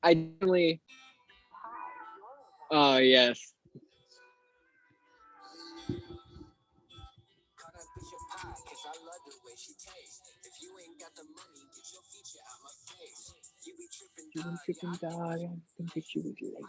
I definitely. Oh yes. You been tripping, dog. I think that you was late.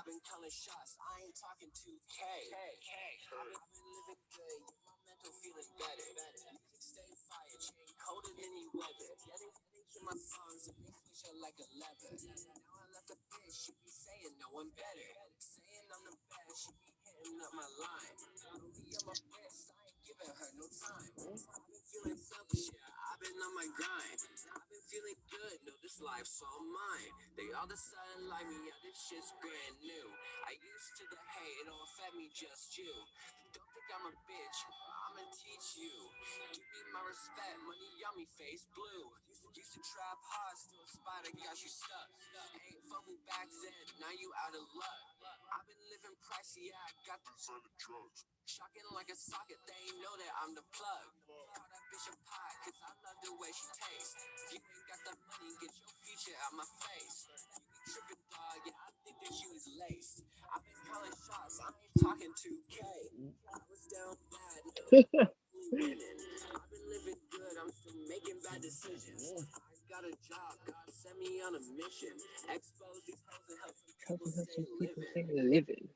Helping help some people say living.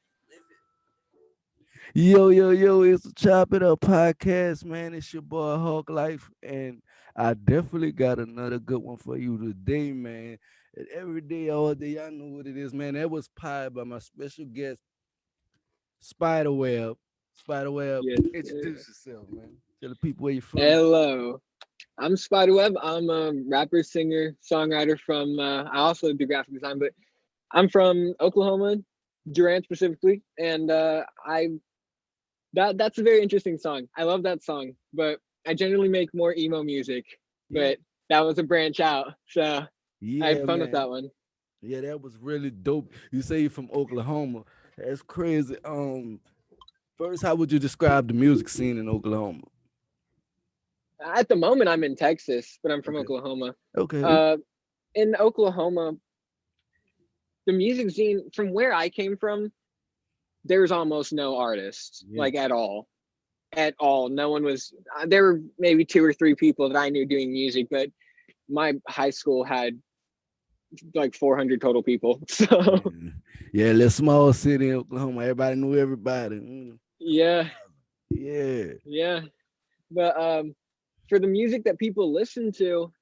Yo, it's the Chop It Up podcast, man. It's your boy Hawklyfe, and I definitely got another good one for you today, man. And every day, all day, y'all know what it is, man. That was Pie by my special guest, Spiderweb. Spiderweb, Yes, sir. introduce yourself, man. Tell the people where you're from. Hello. I'm Spyda. I'm a rapper, singer, songwriter from. I also do graphic design, but I'm from Oklahoma, Durant specifically, and I that's a very interesting song. I love that song, but I generally make more emo music. Yeah, But that was a branch out, so I had yeah, fun with man. that one. Yeah, that was really dope. You say you're from Oklahoma. That's crazy. First, how would you describe the music scene in Oklahoma? At the moment, I'm in Texas, but I'm from Okay. Oklahoma. Okay. Uh, in Oklahoma, the music scene from where I came from, there's almost no artists, Yeah. like at all. At all. No one was, there were maybe two or three people that I knew doing music, but my high school had like 400 total people. So, Yeah. Yeah, little small city in Oklahoma. Everybody knew everybody. yeah, Yeah. yeah. But for the music that people listen to,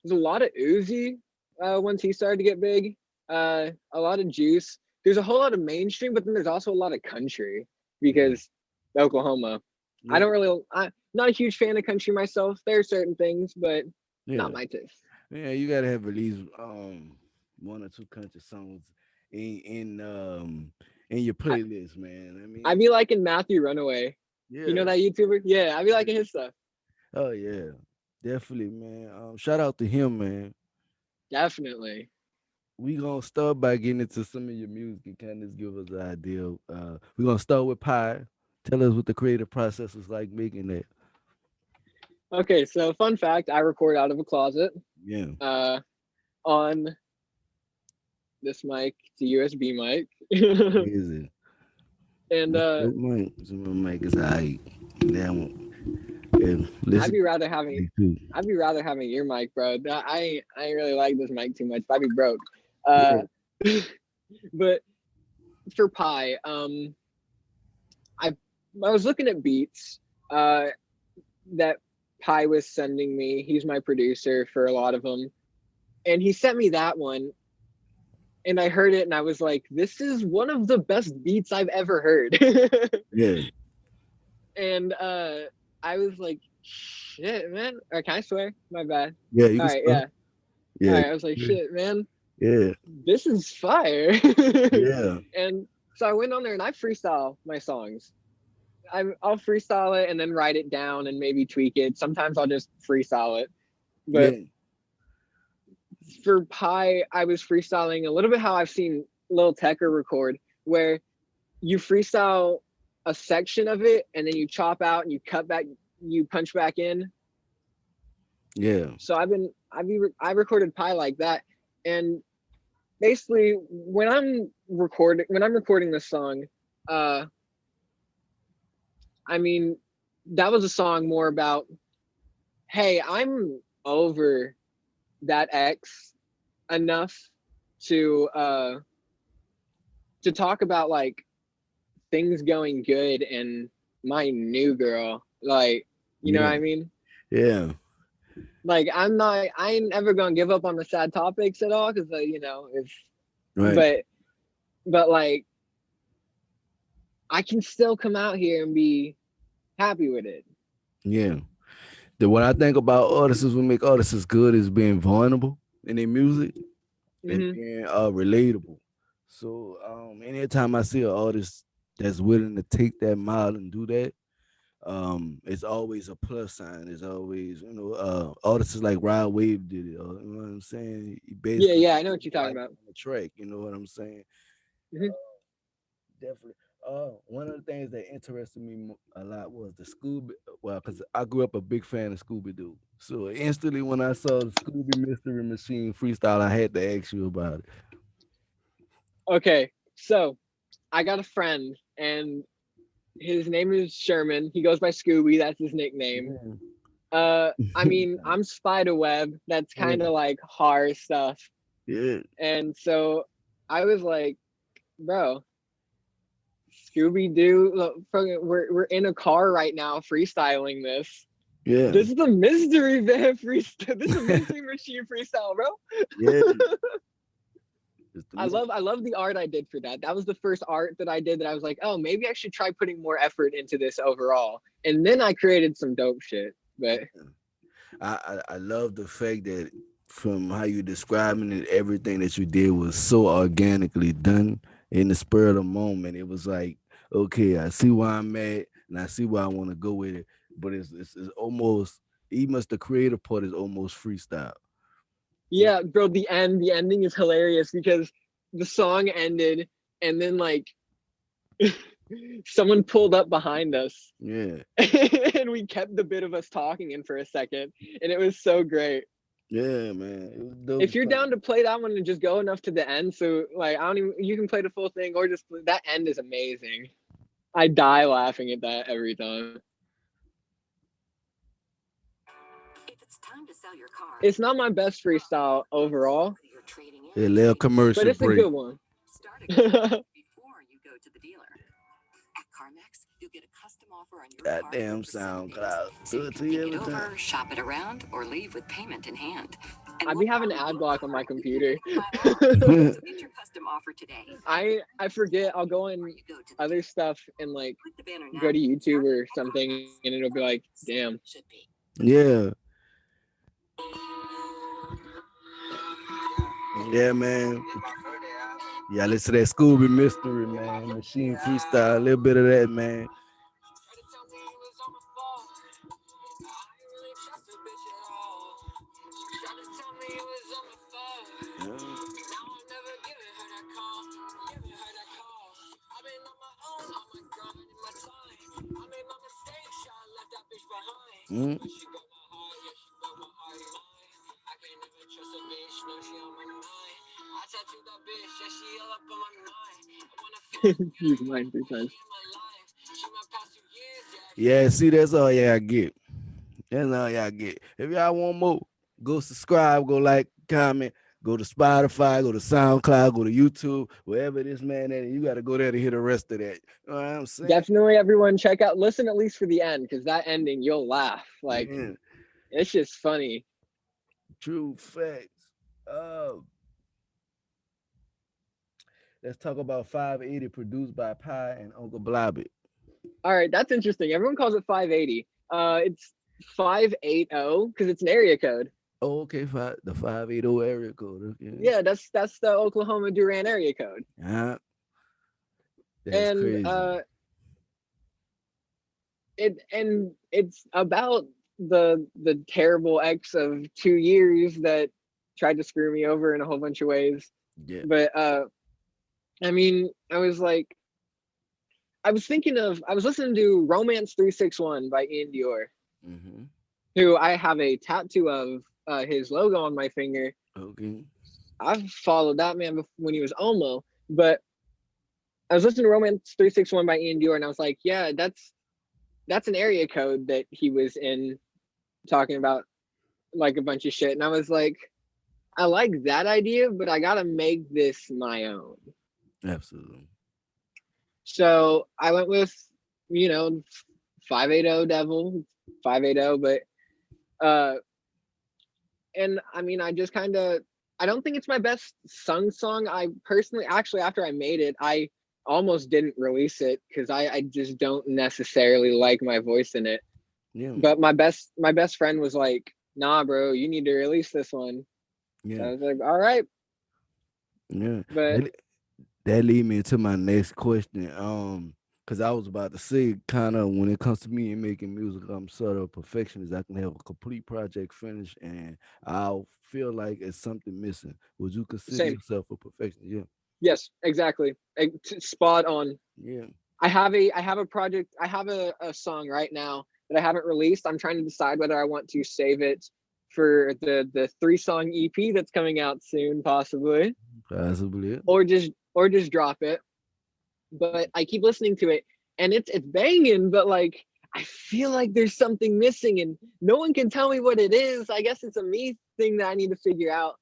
there's a lot of Uzi once he started to get big, a lot of Juice. There's a whole lot of mainstream, but then there's also a lot of country Yeah. because Oklahoma. I Yeah. don't really, I'm not a huge fan of country myself. There are certain things, but Yeah. not my taste. Yeah. You gotta have at least one or two country songs in your I, playlist, man. I I mean, be liking Matthew Runaway. You know yeah. that YouTuber? Yeah, I be liking his stuff. Oh yeah. Definitely, man. Shout out to him, man. Definitely. We gonna start by getting into some of your music and kind of give us an idea. We're gonna start with Pie. Tell us what the creative process was like making that. Okay, so fun fact: I record out of a closet. Yeah. Uh, on this mic, it's a USB mic, Crazy. and That's dope, man. So my mic is alright. That one. Yeah. I'd Listen be rather having to too. I'd be rather having your mic, bro. I ain't really like this mic too much. I'd be broke. Yeah. Uh, but for Pi, I I was looking at beats uh that Pi was sending me. He's my producer for a lot of them, and he sent me that one, and I heard it, and I was like, this is one of the best beats I've ever heard. Yeah. And I was like, shit, man. Or can I swear? My bad. Yeah. You All can right, start. yeah. All Yeah. right, I was like, shit, man, Yeah. this is fire. Yeah. And so I went on there and I freestyle my songs. I'll freestyle it and then write it down and maybe tweak it. Sometimes I'll just freestyle it. But Yeah. for Pi, I was freestyling a little bit how I've seen Lil Tecker record, where you freestyle a section of it and then you chop out and you cut back, you punch back in. Yeah. So I recorded Pi like that, and basically when I'm recording this song, uh, I mean, that was a song more about, hey, I'm over that ex enough to talk about like things going good and my new girl. Like, you know what Yeah, I mean? yeah, Like I ain't ever gonna give up on the sad topics at all because you know it's right. but like I can still come out here and be happy with it. Yeah. What I think about artists who make artists good is being vulnerable in their music and Hmm. being relatable. So anytime I see an artist that's willing to take that mile and do that, it's always a plus sign. It's always, artists like Rod Wave did it. You know what I'm saying? He Yeah, basically yeah, I know what you're talking life about. on the track. You know what I'm saying? Hmm. Definitely. One of the things that interested me a lot was the Scooby. Well, because I grew up a big fan of Scooby Doo. So instantly, when I saw the Scooby Mystery Machine freestyle, I had to ask you about it. Okay, so I got a friend and his name is Sherman. He goes by Scooby. That's his nickname. Yeah. I mean, I'm Spider Web. That's Yeah. kind of like horror stuff. Yeah. And so I was like, bro, Scooby Doo, we're in a car right now freestyling this. Yeah. This is a mystery van freestyle. This is a mystery machine freestyle, bro. Yeah. It's the I love the art I did for that. That was the first art that I did that I was like, oh, maybe I should try putting more effort into this overall. And then I created some dope shit. But I love the fact that from how you describing it, everything that you did was so organically done in the spur of the moment. It was like, okay, I see why I'm at, and I see where I want to go with it. But it's almost even as the creative part is almost freestyle. yeah, bro, the ending is hilarious because the song ended and then like someone pulled up behind us Yeah, and we kept the bit of us talking in for a second and it was so great. yeah, man, it was dope If as you're fuck. down to play that one and just go enough to the end, so like I don't even you can play the full thing or just that end is amazing. I die laughing at that every time. It's not my best freestyle overall, A little but commercial it's a break. good one. Goddamn SoundCloud. Do it to you every time. Shop it around, or leave with payment in hand. And I be having ad block on my computer. get your custom offer today. I forget. I'll go in other stuff and like go to YouTube or something, and it'll be like, damn. Yeah, yeah, man. Yeah, listen to that Scooby Mystery, man. Machine freestyle, a little bit of that, man. Mm. Use mine 3 times. Yeah, see, that's all y'all get. That's all y'all get. If y'all want more, go subscribe, go like, comment, go to Spotify, go to SoundCloud, go to YouTube, wherever this man at. You got to go there to hear the rest of that. You know what I'm saying? Definitely, everyone check out. Listen at least for the end, because that ending you'll laugh. Like Yeah, it's just funny. true facts. Let's talk about 580 produced by Pi and Uncle Blobbit. All right, that's interesting. Everyone calls it 580. It's 580 because it's an area code. Oh, okay, the 580 area code. Okay. Yeah, that's the Oklahoma Duran area code. Yeah, that's And crazy. it's about the terrible ex of 2 years that tried to screw me over in a whole bunch of ways. Yeah. But I mean, I was thinking of I was listening to Romance 361 by Ian Dior, Mm-hmm. who I have a tattoo of his logo on my finger. Okay. I've followed that man when he was Omo, but I was listening to Romance 361 by Ian Dior, and I was like, yeah, that's an area code that he was in, talking about like a bunch of shit. And I was like, I like that idea, but I gotta make this my own. Absolutely. So I went with, 580 Devil, 580, but and I mean, I just kind of, I don't think it's my best sung song. I personally, actually, after I made it, I almost didn't release it because I just don't necessarily like my voice in it. Yeah. But my best friend was like, nah, bro, you need to release this one. So Yeah. I was like, all right. Yeah. But That lead me to my next question. Because I was about to say, kind of, when it comes to me and making music, I'm sort of a perfectionist. I can have a complete project finished, and I'll feel like it's something missing. Would you consider same. yourself a perfectionist? Yeah. Yes, exactly. Spot on. Yeah. I have a project. I have a song right now that I haven't released. I'm trying to decide whether I want to save it for the 3-song EP that's coming out soon, possibly, Possibly. Yeah. or just drop it. But I keep listening to it, and it's banging, but like I feel like there's something missing, and no one can tell me what it is. I guess it's a me thing that I need to figure out,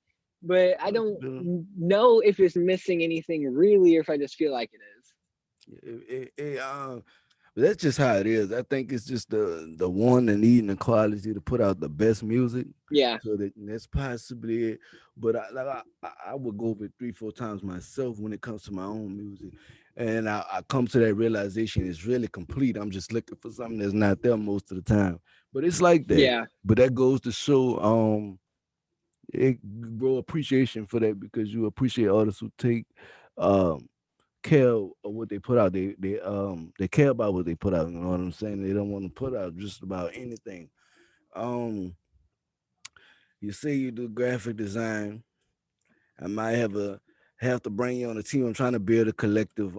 but I don't Possibility. know if it's missing anything really, or if I just feel like it is. That's just how it is. I think it's just the one and needing the quality to put out the best music. Yeah, So that's possibly it. But I would go over it 3-4 times myself when it comes to my own music, and I come to that realization it's really complete. I'm just looking for something that's not there most of the time. But it's like that. yeah, But that goes to show it grow appreciation for that because you appreciate artists who take um care of what they put out. They care about what they put out. You know what I'm saying? They don't want to put out just about anything. Um, you say you do graphic design. I might have to bring you on a team. I'm trying to build a collective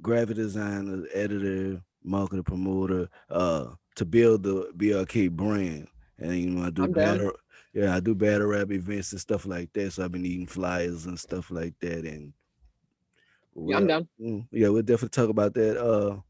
graphic designer, editor, marketer, promoter, to build the BLK brand. And I do I'm down. I do battle rap events and stuff like that. So I've been eating flyers and stuff like that. And Yeah, I'm down. yeah, we'll definitely talk about that a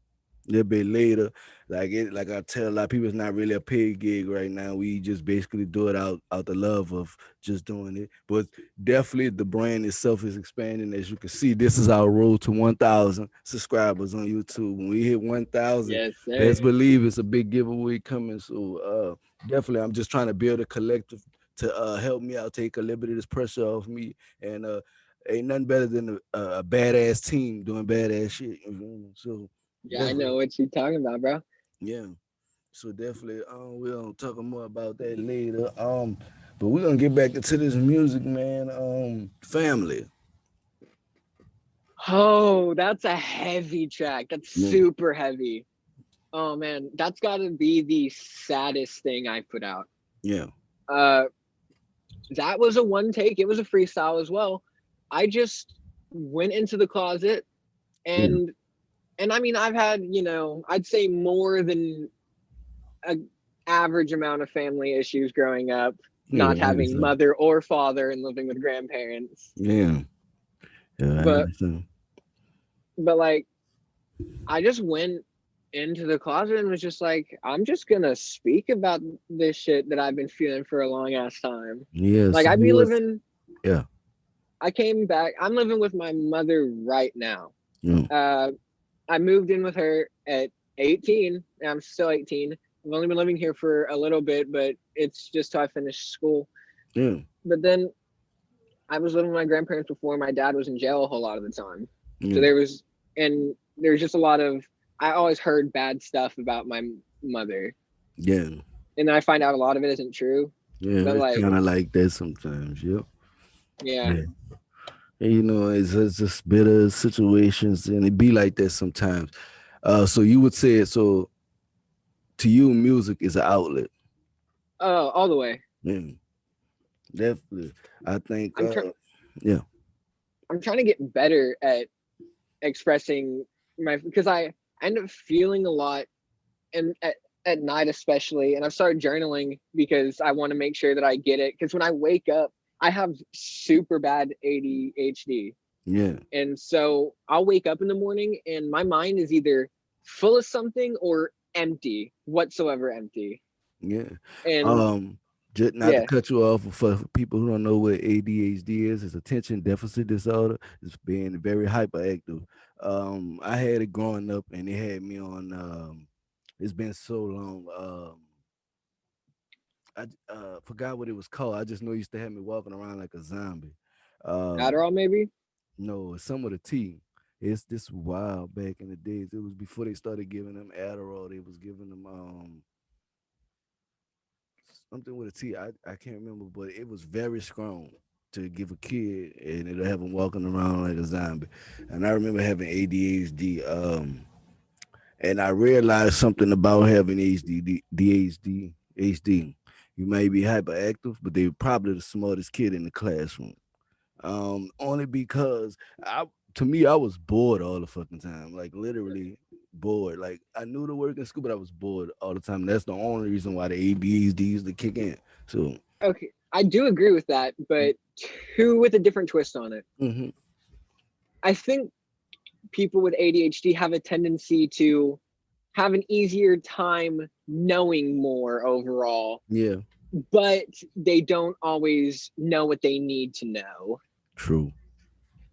little bit later. Like I tell a lot of people, it's not really a paid gig right now. We just basically do it out the love of just doing it. But definitely the brand itself is expanding. As you can see, this is our road to 1,000 subscribers on YouTube. When we hit 1,000, Yes, sir. best believe it's a big giveaway coming. So definitely I'm just trying to build a collective to help me out, take a little bit of this pressure off me. And ain't nothing better than a badass team doing badass shit. You feel me? So Yeah, I definitely, know what you're talking about, bro. yeah. So definitely, we'll talk more about that later. But we're gonna get back into this music, man. Family. Oh, that's a heavy track. That's Yeah, super heavy. Oh man, that's got to be the saddest thing I put out. yeah, Uh, that was a one take. It was a freestyle as well. I just went into the closet, yeah, and I mean, I've had, I'd say more than a average amount of family issues growing up, yeah. not I having understand. mother or father and living with grandparents. Yeah, yeah, I But understand. like I just went into the closet and was just like, I'm just gonna speak about this shit that I've been feeling for a long ass time. Yeah, Like so I'd you be was, living yeah, I came back, I'm living with my mother right now. yeah, Uh I moved in with her at 18, and I'm still 18. I've only been living here for a little bit, but it's just till I finished school. yeah, But then I was living with my grandparents before. My dad was in jail a whole lot of the time. So yeah, there was just a lot of, I always heard bad stuff about my mother. yeah, And then I find out a lot of it isn't true. yeah. But It's like, kind of like that sometimes. Yep. yeah. Yeah. And, it's just bitter situations, and it be like that sometimes. So you would say it. So to you, music is an outlet. Oh, all the way. Yeah, definitely. I think. I'm trying Yeah, I'm trying to get better at expressing because I end up feeling a lot, and at night especially, and I've started journaling because I want to make sure that I get it, because when I wake up I have super bad ADHD. Yeah, And so I'll wake up in the morning and my mind is either full of something or empty, whatsoever empty. yeah. And Um, just not to yeah, cut you off for people who don't know what ADHD is, it's attention deficit disorder. It's being very hyperactive. I had it growing up, and it had me on. It's been so long. I forgot what it was called. I just know it used to have me walking around like a zombie. Um, Adderall maybe. no, it's some of the tea. It's this while back in the days. It was before they started giving them Adderall. They was giving them something with a T. I can't remember, but it was very strong to give a kid, and it'll have him walking around like a zombie. And I remember having ADHD. And I realized something about having HD. You may be hyperactive, but they're probably the smartest kid in the classroom. Only because to me, I was bored all the fucking time, like literally bored. Like I knew to work in school, but I was bored all the time. That's the only reason why the ADHD used to kick in. So, Okay, I do agree with that, but two with a different twist on it. mhm, I think people with ADHD have a tendency to have an easier time knowing more overall, yeah, but they don't always know what they need to know. true.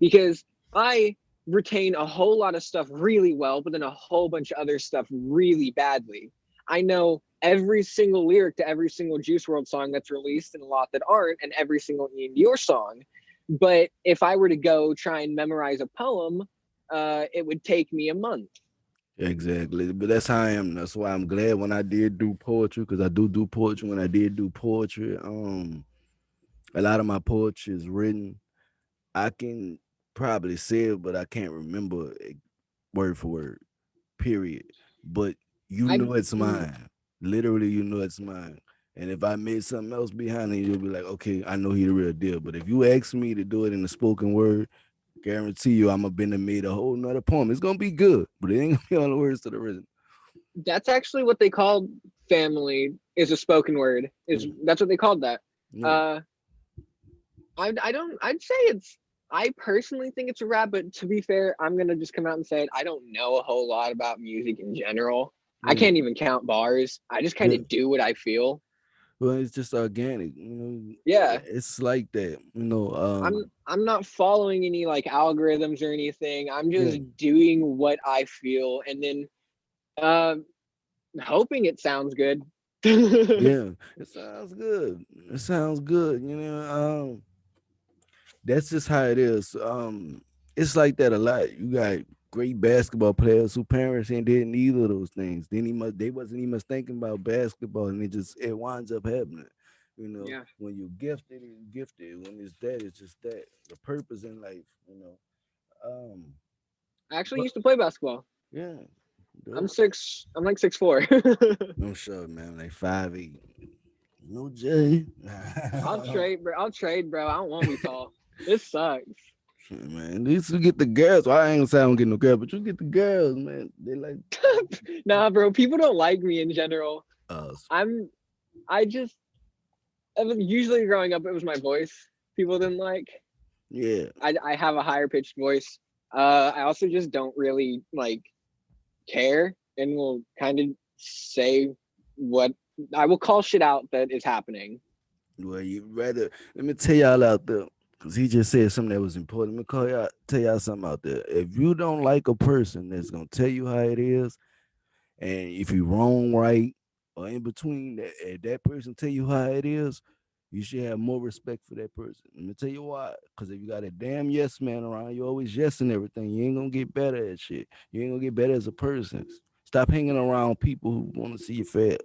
Because I retain a whole lot of stuff really well, but then a whole bunch of other stuff really badly. I know every single lyric to every single Juice World song that's released and a lot that aren't, and every single Ian Dior song. But if I were to go try and memorize a poem, it would take me a month. Exactly, but that's how I am. That's why I'm glad when I did do poetry, because I do poetry. When I did do poetry, a lot of my poetry is written. I can probably say it, but I can't remember it word for word. Period. But you I know it's mm, mine. Literally, you know it's mine. And if I made something else behind it, you'll be like, okay, I know he the real deal. But if you ask me to do it in the spoken word, guarantee you I'm gonna been and made a whole nother poem. It's gonna be good, but it ain't gonna be all the words to the rhythm. that's actually what they called family is a spoken word. Is Mm, that's what they called that. yeah, Uh, I don't. I'd say it's. I personally think it's a rap, but to be fair, I'm gonna just come out and say it. I don't know a whole lot about music in general. I yeah, can't even count bars. I just kind yeah. of do what I feel. Well, it's just organic, you know. Yeah, It's like that, you know. I'm not following any like algorithms or anything. I'm Yeah, just doing what I feel, and then uh, hoping it sounds good. yeah. It sounds good. It sounds good, you know. That's just how it is. It's like that a lot. You got great basketball players who parents ain't did neither of those things. Then they wasn't even thinking about basketball, and it winds up happening. You know, Yeah, when you're gifted, you're gifted. When it's that, it's just that. The purpose in life, you know. Um, I actually but used to play basketball. yeah, I'm dope. 6. I'm like 6'4". I'm sure, man. Like 5'8". No J. I'll trade, bro. I'll trade, bro. I don't want to be tall. This sucks. Man, at least you get the girls. Well, I ain't gonna say I don't get no girl, but you get the girls, man. They like Nah, bro. People don't like me in general. us. I'm. I just. Usually growing up, it was my voice. People didn't like. Yeah, I have a higher pitched voice. I also just don't really like care and will kind of say what I will call shit out that is happening. well, you rather let me tell y'all out there, because he just said something that was important. Let me tell y'all something out there. If you don't like a person that's gonna tell you how it is, and if you wrong, right, or in between that, if that person tell you how it is, you should have more respect for that person. Let me tell you why. Because if you got a damn yes man around, you always yesing everything. You ain't gonna get better at shit. You ain't gonna get better as a person. Stop hanging around people who want to see you fail.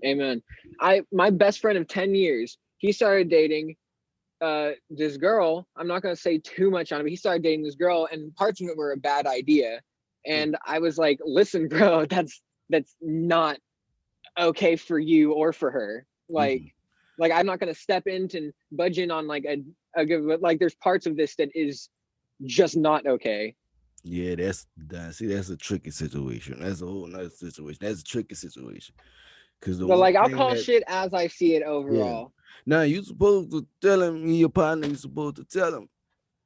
Amen. My best friend of 10 years, he started dating this girl. I'm not gonna say too much on it, but he started dating this girl, and parts of it were a bad idea. And I was like, listen, bro, that's not okay for you or for her. Mm-hmm. Like I'm not gonna step in and budge in on like a good like there's parts of this that is just not okay. Yeah, that's see, that's a tricky situation. That's a whole nother situation. That's a tricky situation. Because the But one like, I'll thing call that, shit as I see it yeah. overall. Now you supposed to tell him, your partner, you supposed to tell him.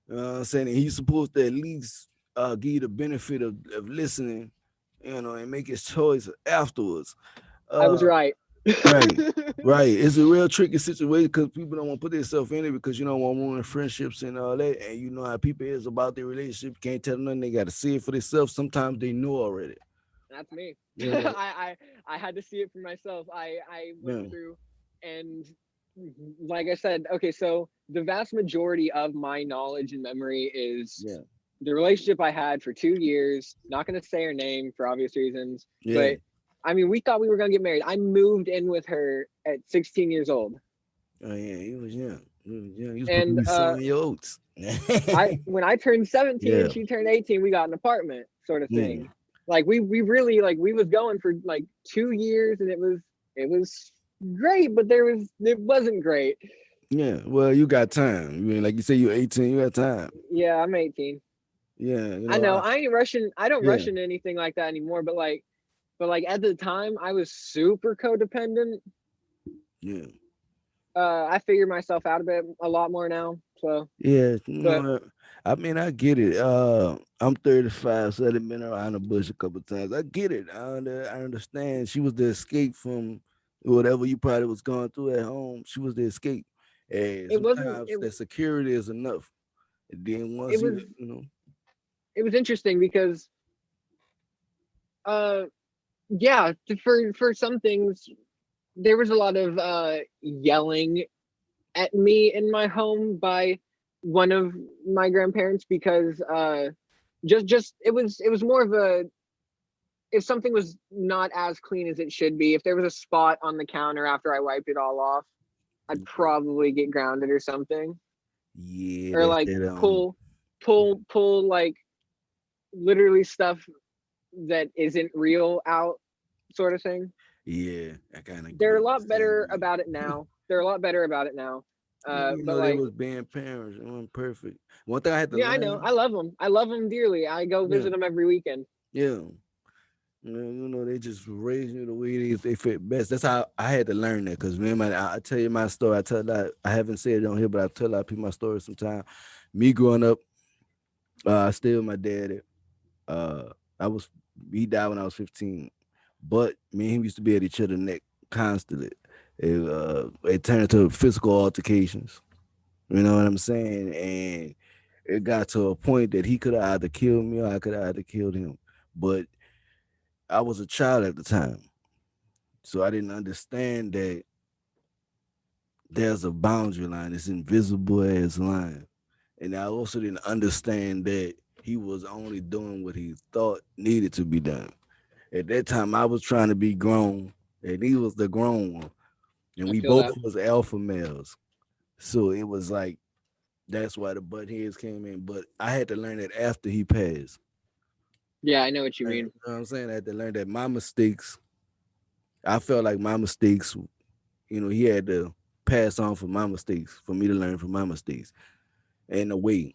You know what I'm saying? And he's supposed to at least give you the benefit of listening, and make his choice afterwards. I was Uh, right. right. Right. It's a real tricky situation because people don't want to put themselves in it because you don't want ruin friendships and all that. And you know how people is about their relationship. Can't tell them nothing. They got to see it for themselves. Sometimes they know already. That's me. You know? I had to see it for myself. I went Yeah. through, and like I said, okay, so the vast majority of my knowledge and memory is Yeah. the relationship I had for 2 years. Not going to say her name for obvious reasons, Yeah. but I mean, we thought we were going to get married. I moved in with her at 16 years old. Oh yeah, he was young. He was young. He was And probably sowing your oats. when I turned 17 Yeah. and she turned 18, we got an apartment sort of Yeah. thing. Like we really, like, we was going for like 2 years, and it was great, but it wasn't great. Yeah. Well, you got time. I mean, like you say, you're 18. You got time. Yeah, I'm 18. Yeah. I know I ain't rushing. I don't Yeah. rush into anything like that anymore. But like at the time, I was super codependent. Yeah. I figure myself out a lot more now. So, Yeah. but I mean, I get it. I'm 35, so I've been around the bush a couple times. I get it. I understand. She was the escape from whatever you probably was going through at home. She was the escape. And it wasn't. sometimes that security is enough. And then It once was. you know, It was interesting because, uh, yeah, for some things, there was a lot of yelling at me in my home by one of my grandparents because just it was more of a, if something was not as clean as it should be, if there was a spot on the counter after I wiped it all off, I'd probably get grounded or something, yeah, or that's like that. pull like literally stuff that isn't real out, sort of thing. Yeah, I kind of They're grew a up the lot same better way. about it now. They're a lot better about it now. Yeah, But they like, was being parents. It wasn't perfect. One thing I had to yeah, I know. learn. I love them. I love them dearly. I go Yeah, visit them every weekend. yeah. They just raised you the way they fit best. That's how I had to learn that. Cause man, I tell you my story. I tell a lot. I haven't said it on here, but I tell a lot of people my story sometimes. Me growing up, I stayed with my dad. Uh, I was he died when I was 15, but me and him used to be at each other's neck constantly. It turned into physical altercations. You know what I'm saying? And it got to a point that he could have either killed me or I could have either killed him. But I was a child at the time, so I didn't understand that there's a boundary line. It's invisible as line. And I also didn't understand that he was only doing what he thought needed to be done. At that time, I was trying to be grown, and he was the grown one, and I we feel both that. was alpha males. So it was like that's why the butt heads came in. But I had to learn that after he passed. Yeah, I know what you And, you mean. know what I'm saying? I had to learn that my mistakes. I felt like my mistakes. He had to pass on for my mistakes for me to learn from my mistakes. In a way,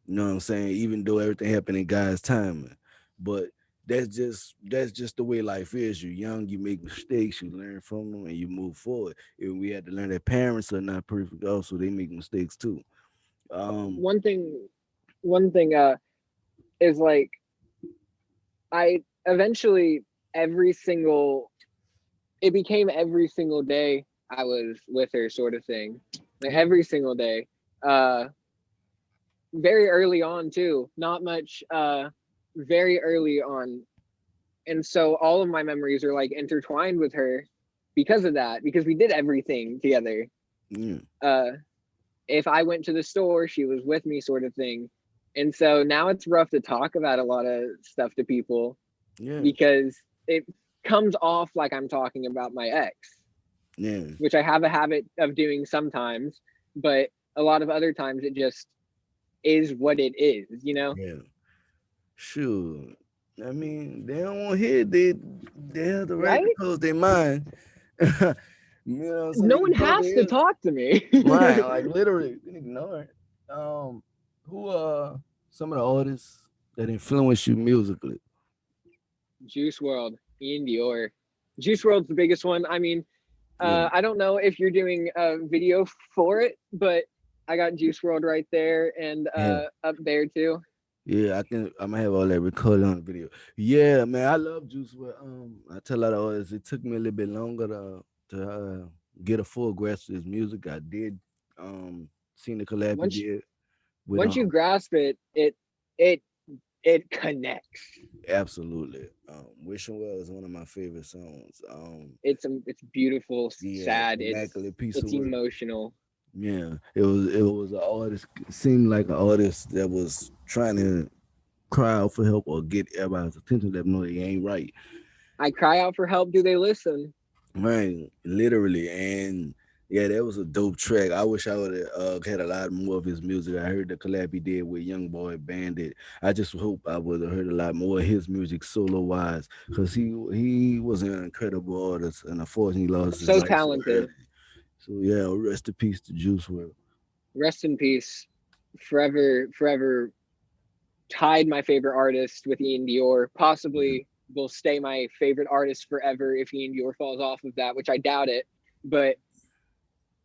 you know what I'm saying? Even though everything happened in God's time, but that's just the way life is. You're young, you make mistakes, you learn from them, and you move forward. And we had to learn that parents are not perfect. Also, they make mistakes too. Um, One thing is like, I eventually, every single it became every single day I was with her, sort of thing. Like yeah, every single day. Uh Very early on too. Not much very early on. And so all of my memories are like intertwined with her because of that, because we did everything together. yeah, Uh if I went to the store, she was with me, sort of thing. And so now it's rough to talk about a lot of stuff to people yeah, because it comes off like I'm talking about my ex, yeah, which I have a habit of doing sometimes, but a lot of other times it just is what it is. yeah. Sure. I mean, they don't want to hear it. They have the right to Right? close their mind. You know what I'm saying? No They one can close has their to ears. talk to me. Right, like literally, they ignore it. Who some of the artists that influence you musically? Juice World, Ian Dior. Juice World's the biggest one. I mean, Yeah, I don't know if you're doing a video for it, but I got Juice World right there and yeah, up there too. yeah. I'm gonna have all that recorded on the video. Yeah, man, I love Juice WRLD. I tell a lot of artists it took me a little bit longer to get a full grasp of his music. I did seen the collab he Once did with once you grasp it, it it connects. absolutely. Wishing Well is one of my favorite songs. It's beautiful, Yeah, sad. immaculate piece of It's work. emotional. Yeah, it was an artist. It seemed like an artist that was trying to cry out for help or get everybody's attention. That no, they ain't right, I cry out for help. Do they listen? right? Literally, and yeah, that was a dope track. I wish I would have had a lot more of his music. I heard the collab he did with Young Boy Bandit. I just hope I would have heard a lot more of his music solo wise, because he was an incredible artist, and unfortunately lost his So life so early. talented. So yeah, rest in peace to Juice WRLD. Rest in peace. Forever, forever tied my favorite artist with Ian Dior. Yeah, Possibly will stay my favorite artist forever if Ian Dior falls off of that, which I doubt it. But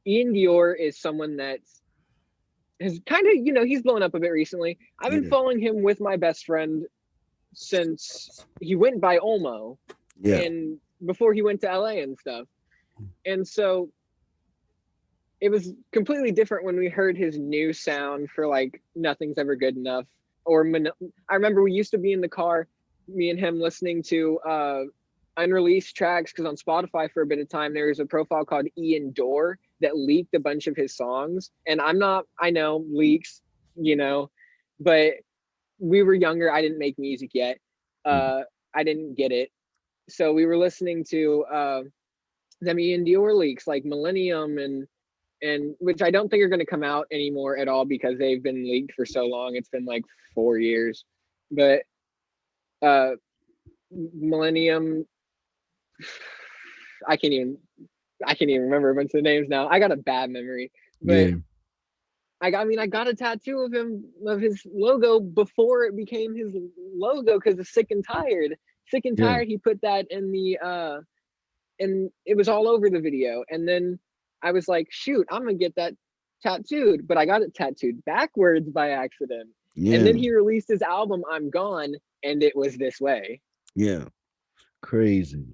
Ian Dior is someone that has kind of, he's blown up a bit recently. I've been yeah, following him with my best friend since he went by Olmo yeah. and before he went to LA and stuff. And so it was completely different when we heard his new sound for like Nothing's Ever Good Enough. I remember we used to be in the car, me and him listening to unreleased tracks, because on Spotify for a bit of time there was a profile called Ian Door that leaked a bunch of his songs. And I know leaks, but we were younger. I didn't make music yet. Mhm. I didn't get it. So we were listening to them Ian Dior leaks like Millennium and which I don't think are going to come out anymore at all because they've been leaked for so long. It's been like 4 years, but uh, Millennium, I can't even I can't even remember a bunch of the names now. I got a bad memory, but Yeah, I got a tattoo of him of his logo before it became his logo because of Sick and Tired. Sick and yeah. Tired. He put that in the and it was all over the video. And then I was like, shoot, I'm gonna get that tattooed, but I got it tattooed backwards by accident. And then Yeah, he released his album I'm Gone, and it was this way. yeah, crazy.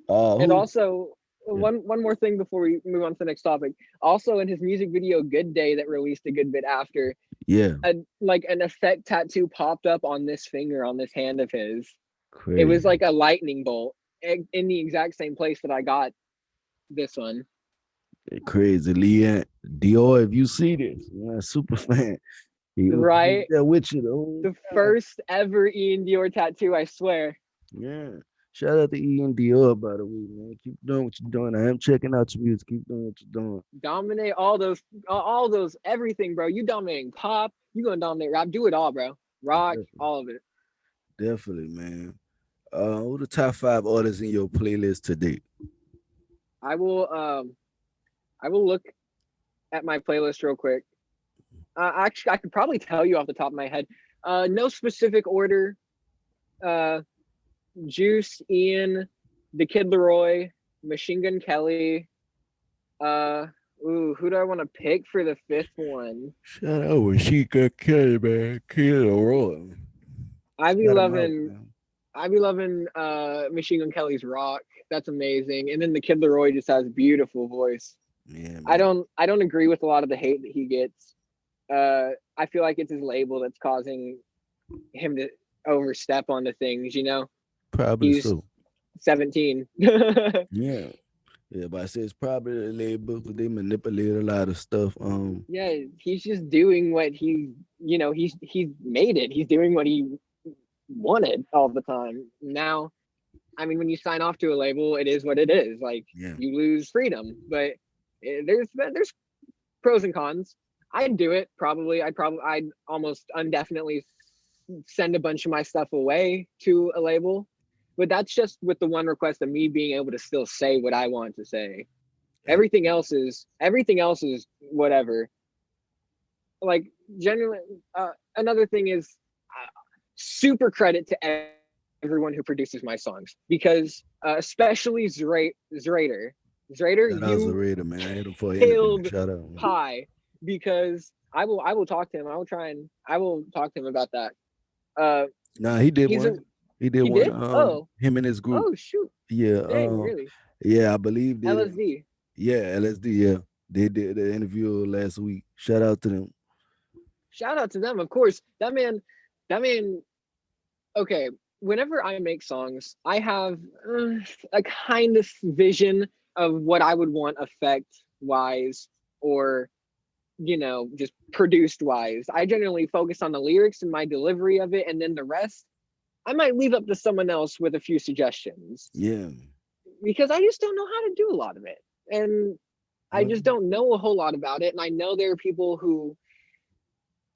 And Who? also Yeah, one more thing before we move on to the next topic. Also in his music video Good Day that released a good bit after, yeah, like an effect tattoo popped up on this finger on this hand of his. It was crazy, like a lightning bolt in the exact same place that I got this one. crazy. Leah Dior, if you see this, you're a super fan. He was Right? there with you the whole The time. first ever Ian Dior tattoo, I swear. Yeah. Shout out to Ian Dior, by the way, man. Keep doing what you're doing. I am checking out your music. Keep doing what you're doing. Dominate all those, everything, bro. You dominating pop, you gonna dominate rap, do it all, bro. Rock, Definitely, all of it. definitely, man. Who the top 5 artists in your playlist today? I will I will look at my playlist real quick. Actually, I could probably tell you off the top of my head. No specific order. Uh, Juice, Ian, The Kid Leroy, Machine Gun Kelly. Uh, who do I want to pick for the fifth one? Shout out with Sheikah Kelly, man. Kill Roy. I be Shout him out, loving man. I be loving Machine Gun Kelly's rock. That's amazing. And then the Kid Leroy just has beautiful voice. Yeah, I man. don't agree with a lot of the hate that he gets. I feel like it's his label that's causing him to overstep onto things. Probably He's so. 17. Yeah. Yeah, but I say it's probably the label because they manipulate a lot of stuff. Yeah, he's just doing what he's made it. He's doing what he wanted all the time. Now, I mean, when you sign off to a label, it is what it is. Like Yeah. you lose freedom, but there's pros and cons. I'd do it probably. I'd almost undefinitely send a bunch of my stuff away to a label, but that's just with the one request of me being able to still say what I want to say. Everything else is whatever. Like genuinely, another thing is super credit to everyone who produces my songs, because especially Zrader, Shout out you Zareda, man. I hit him for an interview. killed Shout out. Pi, because I will talk to him. I will talk to him about that. Uh, Nah, he did he's a one. He did he one. did. Oh, Him and his group. oh shoot, Yeah. dang, really? Yeah, I believe they did. LSD. Yeah, LSD. Yeah, they did the interview last week. Shout out to them. Shout out to them, of course. That man. Okay, whenever I make songs, I have a kind of vision of what I would want effect wise, or just produced wise. I generally focus on the lyrics and my delivery of it, and then the rest I might leave up to someone else with a few suggestions, Yeah. because I just don't know how to do a lot of it. And I just don't know a whole lot about it. And I know there are people who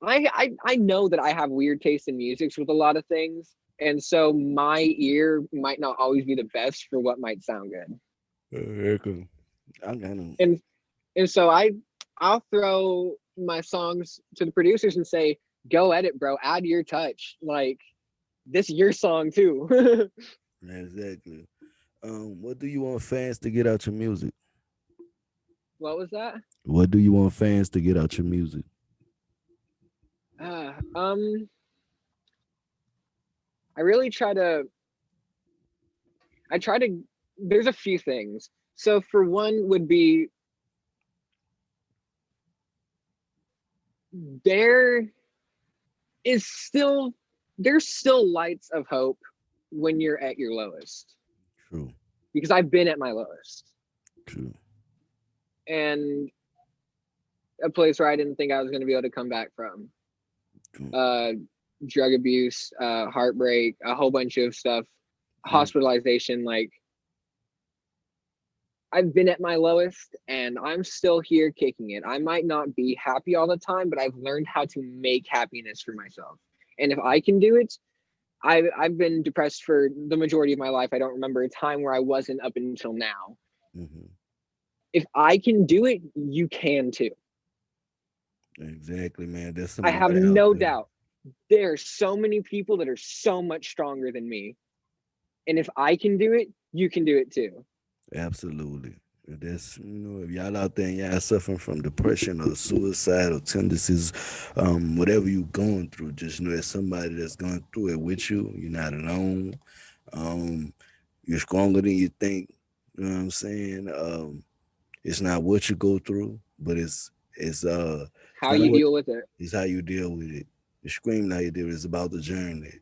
I know that I have weird taste in music with a lot of things. And so my ear might not always be the best for what might sound good. I got him. And so I'll throw my songs to the producers and say, go edit, bro, add your touch. Like, this is your song too. Exactly. What do you want fans to get out your music? What was that? What do you want fans to get out your music? I really try to there's a few things. So for one would be, there's still lights of hope when you're at your lowest. True. Because I've been at my lowest. True. And a place where I didn't think I was going to be able to come back from. True. Drug abuse, heartbreak, a whole bunch of stuff, hospitalization. Like, I've been at my lowest and I'm still here kicking it. I might not be happy all the time, but I've learned how to make happiness for myself. And if I can do it, I've been depressed for the majority of my life. I don't remember a time where I wasn't up until now. Mm-hmm. If I can do it, you can too. Exactly, man. That's I have no doubt. There are so many people that are so much stronger than me. And if I can do it, you can do it too. Absolutely. That's, if y'all out there and y'all suffering from depression or suicidal tendencies, whatever you going through, just know there's somebody that's going through it with you. You're not alone. You're stronger than you think. You know what I'm saying? It's not what you go through, but it's how you deal with it. It's how you deal with it. It's screaming how you deal with it. It's about the journey.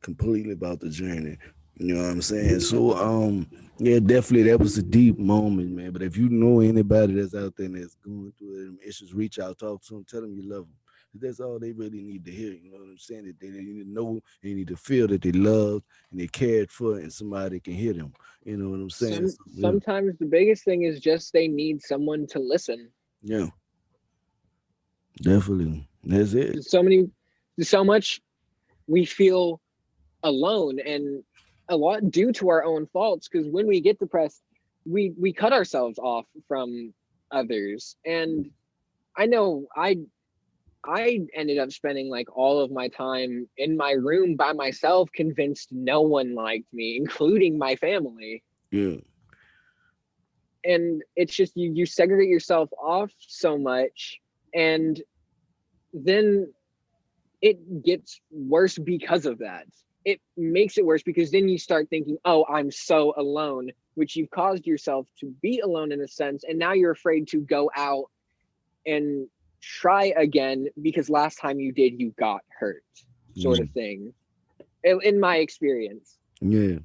Completely about the journey. You know what I'm saying? So yeah, definitely that was a deep moment, man. But if you know anybody that's out there that's going through them issues, reach out, talk to them, tell them you love them. That's all they really need to hear. You know what I'm saying? That they need to know, they need to feel that they loved and they cared for, and somebody can hear them. You know what I'm saying? Sometimes the biggest thing is just they need someone to listen. Yeah. Definitely. That's it. So much we feel alone, and a lot due to our own faults, because when we get depressed, we cut ourselves off from others. And I know I ended up spending like all of my time in my room by myself, convinced no one liked me, including my family. Yeah. And it's just you segregate yourself off so much, and then it gets worse because of that. It makes it worse because then you start thinking, oh, I'm so alone, which you've caused yourself to be alone in a sense. And now you're afraid to go out and try again because last time you did, you got hurt, sort of thing, in my experience. Yeah.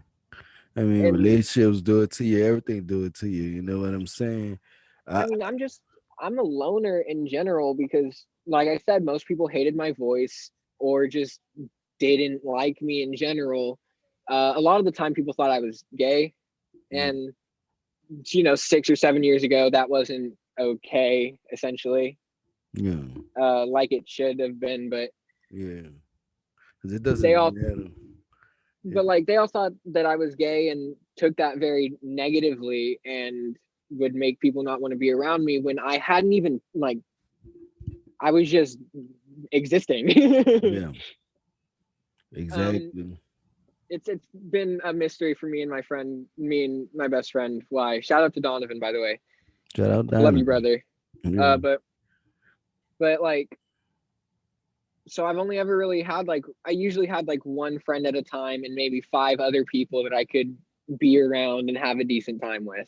I mean, relationships do it to you. Everything do it to you. You know what I'm saying? I mean, I'm a loner in general because, like I said, most people hated my voice or just didn't like me in general. A lot of the time people thought I was gay, and 6 or 7 years ago that wasn't okay, essentially. Yeah. Like it should have been, but yeah, because it doesn't matter. But like they all thought that I was gay and took that very negatively and would make people not want to be around me when I hadn't even I was just existing. Yeah. Exactly. it's been a mystery for me and my best friend why. Shout out to Donovan, by the way. Shout out Love you, Donovan. brother. Yeah. But like, so I've only ever really had like, I usually had like one friend at a time and maybe 5 other people that I could be around and have a decent time with.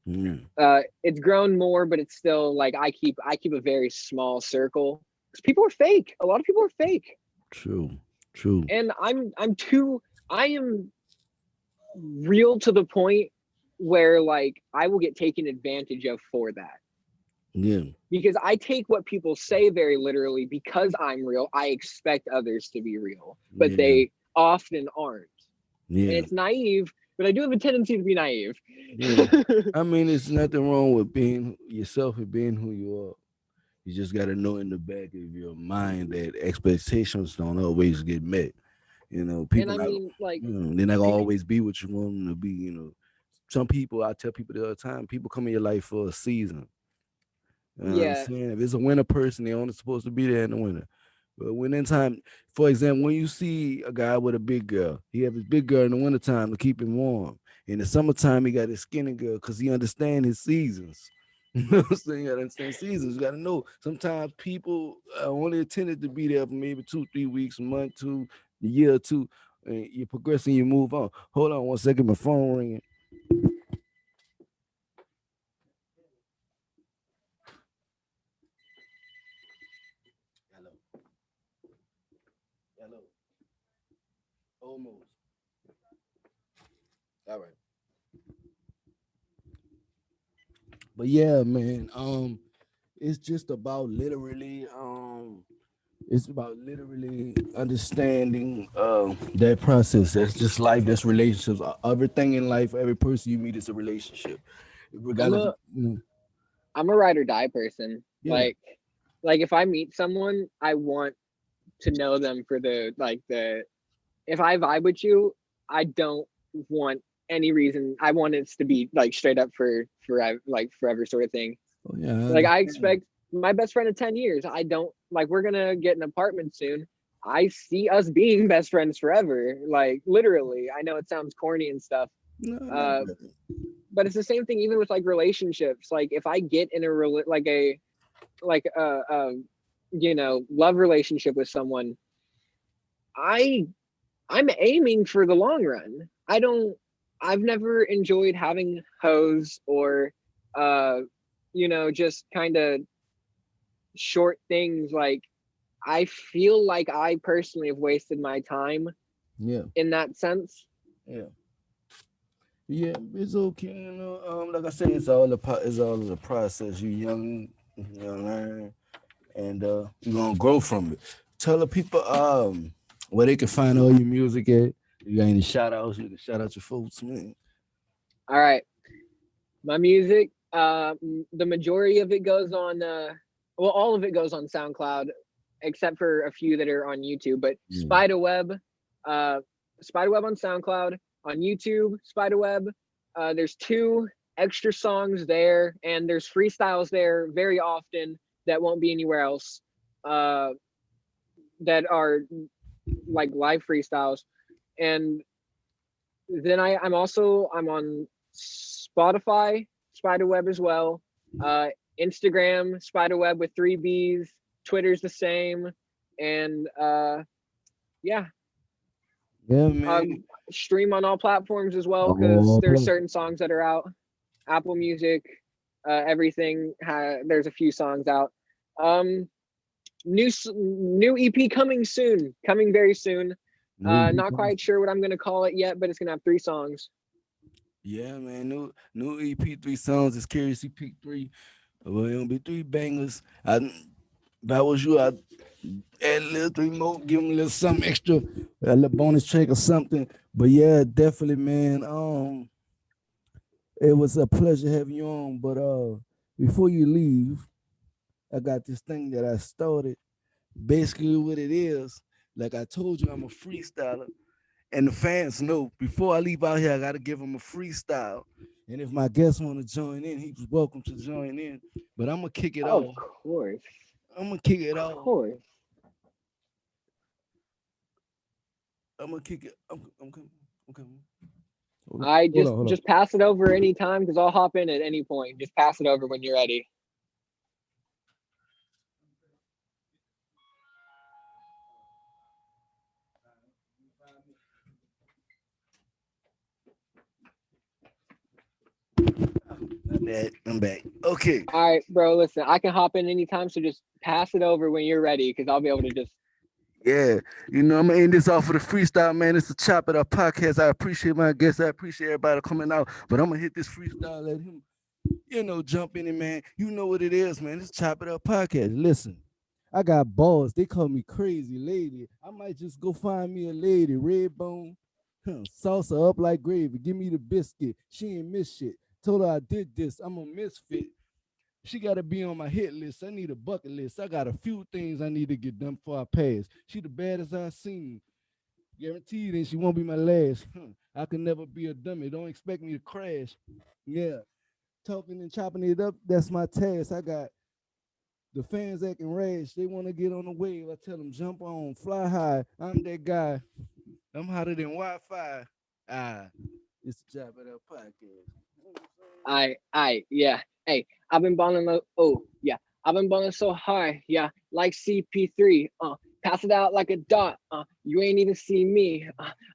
Yeah. It's grown more, but it's still like I keep a very small circle because people are fake. A lot of people are fake, True. True. and I am real to the point where like I will get taken advantage of for that. Yeah. Because I take what people say very literally because I'm real. I expect others to be real, but Yeah. they often aren't. And Yeah. it's naive, but I do have a tendency to be naive. Yeah. I mean, it's nothing wrong with being yourself and being who you are. You just got to know in the back of your mind that expectations don't always get met. You know, And people I not, mean, like, they're not gonna always be what you want them to be. Some people, I tell people the other time, people come in your life for a season. You know what I'm yeah, saying? If it's a winter person, they're only supposed to be there in the winter. But when in time, for example, when you see a guy with a big girl, he have his big girl in the wintertime to keep him warm. In the summertime, he got his skinny girl because he understand his seasons. You know what I'm saying? You gotta understand seasons. You gotta know sometimes people are only intended to be there for maybe 2, 3 weeks, a month, a year or two, and you progress and you move on. Hold on 1 second, my phone ringing. Hello. Hello. Almost. All right. But yeah, man. It's just about literally it's about literally understanding that process. That's just life, that's relationships. Everything in life, every person you meet is a relationship. I'm Regardless of, a I'm a ride or die person. yeah. Like if I meet someone, I want to know them for the if I vibe with you, I don't want any reason. I want it to be like straight up for forever, like forever sort of thing. Oh yeah, I Like I understand. expect my best friend of 10 years. I don't like we're gonna get an apartment soon. I see us being best friends forever. Like literally. I know it sounds corny and stuff. No, not Uh really. but it's the same thing even with like relationships. Like if I get in like love relationship with someone, I I'm aiming for the long run. I've never enjoyed having hoes or uh just kind of short things. Like I feel like I personally have wasted my time Yeah, in that sense. yeah. Yeah, it's okay. Like I said, it's all the process. You young, you learn, and you're gonna grow from it. Tell the people where they can find all your music at. You got any shout outs? You can shout out your folks, man. All right. My music, the majority of it goes on well, all of it goes on SoundCloud except for a few that are on YouTube, but Yeah. uh Spiderweb on SoundCloud, on YouTube, Spiderweb. There's 2 extra songs there, and there's freestyles there very often that won't be anywhere else. Uh, that are like live freestyles, and then I'm on Spotify, Spiderweb as well. Uh, Instagram, Spiderweb with 3 B's. Twitter's the same, and yeah, Yeah, man. stream on all platforms as well because Oh, there's certain songs that are out. Apple Music, everything. There's a few songs out. Um, new EP coming very soon. Not quite sure what I'm gonna call it yet, but it's gonna have 3 songs. Yeah, man. New EP, 3 songs. It's Curious EP 3. Well, it'll be 3 bangers. If I was you, I'd add a little 3 more, give them a little something extra, a little bonus track or something. But yeah, definitely, man. It was a pleasure having you on. But before you leave, I got this thing that I started. Basically, what it is, like I told you, I'm a freestyler. And the fans know before I leave out here, I got to give them a freestyle. And if my guests want to join in, he's welcome to join in. But I'm gonna kick it Of off. course, I'm gonna kick it of off. course. I'm gonna kick it. I'm coming. I'm coming. Hold on. I Hold on. Hold on. just pass it over anytime because I'll hop in at any point. Just pass it over when you're ready. My bad. I'm back. Okay. All right, bro. Listen, I can hop in anytime, so just pass it over when you're ready because I'll be able to just. Yeah, I'm gonna end this off with a freestyle, man. It's a Chop It Up podcast. I appreciate my guests. I appreciate everybody coming out. But I'm gonna hit this freestyle, let him, jump in it, man. You know what it is, man. It's Chop It Up podcast. Listen, I got balls. They call me crazy lady. I might just go find me a lady, red bone, salsa up like gravy. Give me the biscuit. She ain't miss shit. Told her I did this. I'm a misfit. She got to be on my hit list. I need a bucket list. I got a few things I need to get done before I pass. She the baddest I've seen. Guaranteed, and she won't be my last. I can never be a dummy. Don't expect me to crash. Yeah. Talking and chopping it up, that's my task. I got the fans acting rash. They want to get on the wave. I tell them, jump on, fly high. I'm that guy. I'm hotter than Wi-Fi. It's the Chop It Up podcast. Yeah. Hey, I've been balling. Oh, yeah. I've been balling so hard. Yeah, like CP3. Pass it out like a dot. You ain't even see me.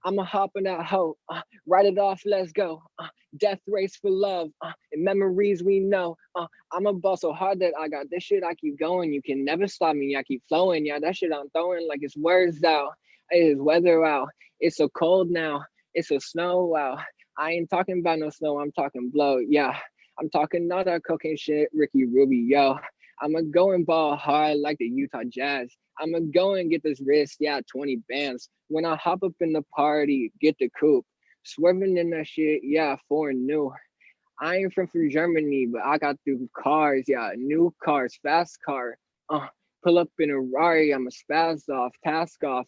I'ma hop in that hoe. Write it off. Let's go. Death race for love. And memories we know. I'ma ball so hard that I got this shit. I keep going. You can never stop me. I keep flowing. Yeah, that shit I'm throwing like it's words out. It is weather out. It's so cold now. It's a snow out. I ain't talking about no snow. I'm talking blow. Yeah. I'm talking not that cocaine shit, Ricky Ruby, yo. I'ma go and ball hard like the Utah Jazz. I'ma go and get this wrist, yeah, 20 bands. When I hop up in the party, get the coupe. Swerving in that shit, yeah, foreign new. I ain't from Germany, but I got through cars, yeah, new cars, fast car. Pull up in a Rari, I'm a spaz off, task off,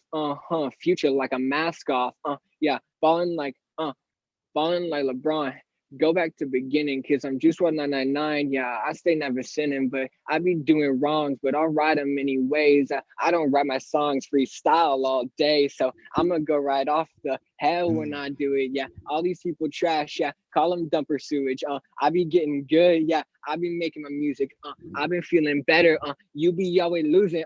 future like a mask off, yeah, balling like LeBron. Go back to beginning, cause I'm Juice 1999. Yeah, I stay never sinning, but I be doing wrongs, but I'll write them anyways. I don't write my songs freestyle all day, so I'm gonna go right off the hell when I do it. Yeah, all these people trash. Yeah, call them dumper sewage. I be getting good. Yeah, I be making my music. I been feeling better. You be always losing.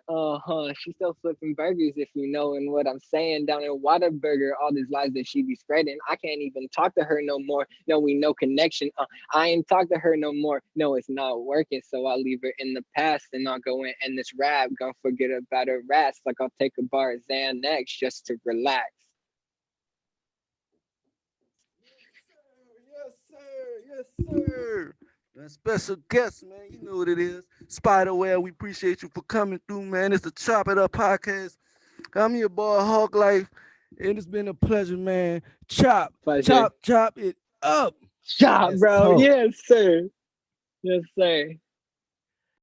She still flipping burgers if you knowing what I'm saying. Down in Whataburger, all these lies that she be spreading. I can't even talk to her no more. No, we no connection. I ain't talk to her no more. No, it's not working. So I'll leave her in the past and I'll go in and this rap. Gonna forget about her rats. Like I'll take a bar of Xanax just to relax. Yes, sir. And special guest, man. You know what it is. Spyda, we appreciate you for coming through, man. It's the Chop It Up podcast. I'm your boy Hawklyfe, and it's been a pleasure, man. Chop it up. Stop, Let's bro. talk. Yes, sir. Yes, sir.